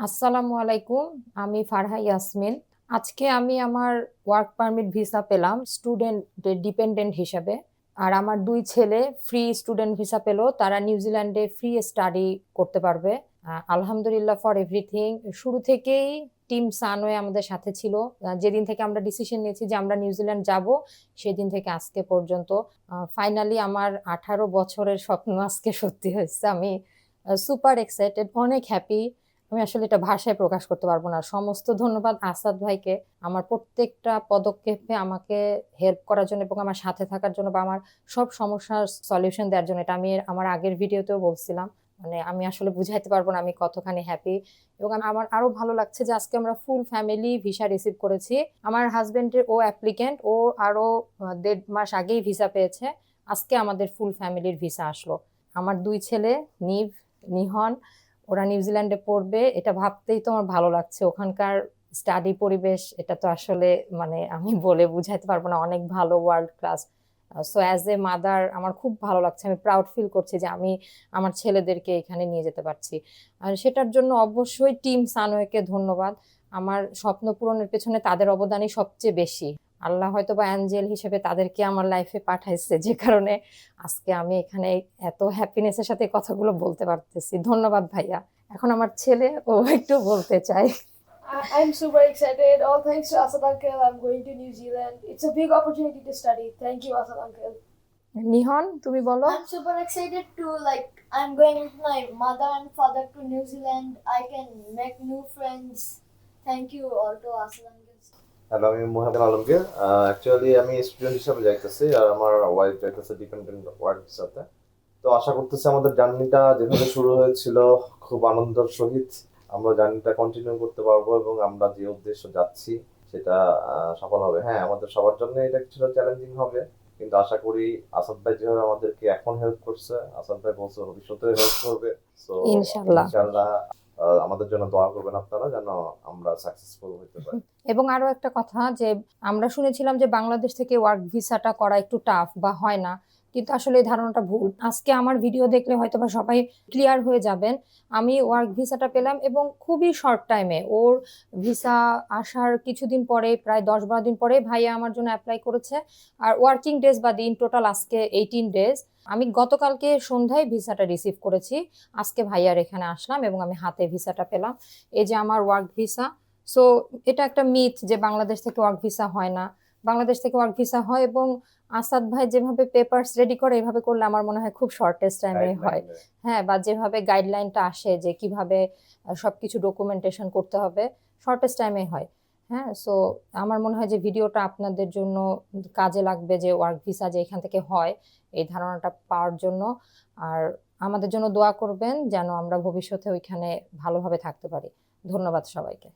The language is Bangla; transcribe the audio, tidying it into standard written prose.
আসসালামু আলাইকুম। আমি ফারহা ইয়াসমিন। আজকে আমি আমার ওয়ার্ক পারমিট ভিসা পেলাম স্টুডেন্ট ডিপেন্ডেন্ট হিসেবে। আর আমার দুই ছেলে ফ্রি স্টুডেন্ট ভিসা পেলো, তারা নিউজিল্যান্ডে ফ্রি স্টাডি করতে পারবে। আলহামদুলিল্লাহ ফর এভরিথিং। শুরু থেকেই টিম সানওয়ে আমাদের সাথে ছিল। যেদিন থেকে আমরা ডিসিশন নিয়েছি যে আমরা নিউজিল্যান্ড যাব, সেদিন থেকে আজকে পর্যন্ত ফাইনালি আমার 18 বছরের স্বপ্ন আজকে সত্যি হয়েছে। আমি সুপার এক্সাইটেড, অনেক হ্যাপি। আমি আসলে এটা ভাষায় প্রকাশ করতে পারবো না। সমস্ত ধন্যবাদ আসাদ ভাইকে, আমার প্রত্যেকটা পদক্ষেপে আমাকে হেল্প করার জন্য এবং আমার সাথে থাকার জন্য, বা আমার সব সমস্যার সলিউশন দেওয়ার জন্য। এটা আমি আমার আগের ভিডিওতেও বলছিলাম। মানে আমি আসলে বুঝাইতে পারবো না আমি কতখানি হ্যাপি। এবং আমার আরো ভালো লাগছে যে আজকে আমরা ফুল ফ্যামিলি ভিসা রিসিভ করেছি। আমার হাজবেন্ডের ও অ্যাপ্লিকেন্ট, ও আরো 1.5 মাস আগেই ভিসা পেয়েছে। আজকে আমাদের ফুল ফ্যামিলির ভিসা আসলো। আমার দুই ছেলে নিভ, নিহন, ওরা নিউজিল্যান্ডে পড়বে। এটা ভাবতেই তো আমার ভালো লাগছে। ওখানকার স্টাডি পরিবেশ, এটা তো আসলে মানে আমি বলে বুঝাইতে পারবো না, অনেক ভালো, world class. So as a mother আমার খুব ভালো লাগছে। আমি প্রাউড ফিল করছি যে আমি আমার ছেলেদেরকে এখানে নিয়ে যেতে পারছি। আর সেটার জন্য অবশ্যই টিম সানওয়েকে ধন্যবাদ। আমার স্বপ্ন পূরণের পেছনে তাদের অবদানই সবচেয়ে বেশি। আল্লাহ হয়তো বা অ্যাঞ্জেল হিসেবে তাদেরকে আমার লাইফে পাঠাইছে, যে কারণে আজকে আমি এখানে এত হ্যাপিনেসের সাথে কথাগুলো বলতে পারতেছি। ধন্যবাদ ভাইয়া। এখন আমার ছেলে, ও একটু বলতে চাই। I'm super excited. All thanks to Asad Uncle. I'm going to New Zealand. It's a big opportunity to study. Thank you, Asad Uncle. Nihon, তুমি বলো। I'm super excited to I'm going with my mother and father to New Zealand. I can make new friends. Thank you all to Aslan. Hello, আমি মোহাম্মদ আলমগীর। অ্যাকচুয়ালি আমি স্টুডেন্ট হিসাবে যাইতেছি, আর আমার ওয়াইফ যাইতেছে ডিপেন্ডেন্ট ওয়ার্ক ভিসাতে। তো আশা করতেছি আমাদের জার্নিটা যেভাবে শুরু হয়েছিল খুব আনন্দের সহিত আমরা জার্নিটা কন্টিনিউ করতে পারবো, এবং আমরা যে উদ্দেশ্য যাচ্ছি সেটা সফল হবে। হ্যাঁ, আমাদের সবার জন্য এটা কিছুটা চ্যালেঞ্জিং হবে, কিন্তু আশা করি আসাদ ভাই যেভাবে আমাদেরকে এখন হেল্প করছে, আসাদ ভাই বলছে ভবিষ্যতে হেল্প করবে। সো ইনশাল্লাহ। ইনশাআল্লাহ আমাদের জন্য দোয়া করবেন আপনারা, যেন আমরা সাকসেসফুল হতে পারি। এবং আরো একটা কথা, যে আমরা শুনেছিলাম যে বাংলাদেশ থেকে ওয়ার্ক ভিসাটা করা একটু টাফ বা হয় না, কিন্তু আসলে এই ধারণাটা ভুল। আজকে আমার ভিডিও দেখলে হয়তো বা সবাই ক্লিয়ার হয়ে যাবেন। আমি ওয়ার্ক ভিসাটা পেলাম এবং খুবই শর্ট টাইমে, ওর ভিসা আসার কিছুদিন পরে, প্রায় 10-12 দিন পরে ভাইয়া আমার জন্য অ্যাপ্লাই করেছে। আর ওয়ার্কিং ডেজ বা দিন টোটাল আজকে 18 ডেজ। আমি গতকালকে সন্ধ্যায় ভিসাটা রিসিভ করেছি। আজকে ভাইয়ার এখানে আসলাম এবং আমি হাতে ভিসাটা পেলাম। এই যে আমার ওয়ার্ক ভিসা। সো এটা একটা মিথ যে বাংলাদেশ থেকে ওয়ার্ক ভিসা হয় না। বাংলাদেশ থেকে ওয়ার্ক ভিসা হয়, এবং আসাদ ভাই যেভাবে পেপারস রেডি করে, এভাবে করলে আমার মনে হয় খুব শর্টেস্ট টাইমে হয়। হ্যাঁ, বা যেভাবে গাইডলাইনটা আসে যে কিভাবে সবকিছু ডকুমেন্টেশন করতে হবে, শর্টেস্ট টাইমে হয়। হ্যাঁ, সো আমার মনে হয় যে ভিডিওটা আপনাদের জন্য কাজে লাগবে, যে ওয়ার্ক ভিসা যে এখান থেকে হয়, এই ধারণাটা পাওয়ার জন্য। আর আমাদের জন্য দোয়া করবেন যেন আমরা ভবিষ্যতে ওইখানে ভালোভাবে থাকতে পারি। ধন্যবাদ সবাইকে।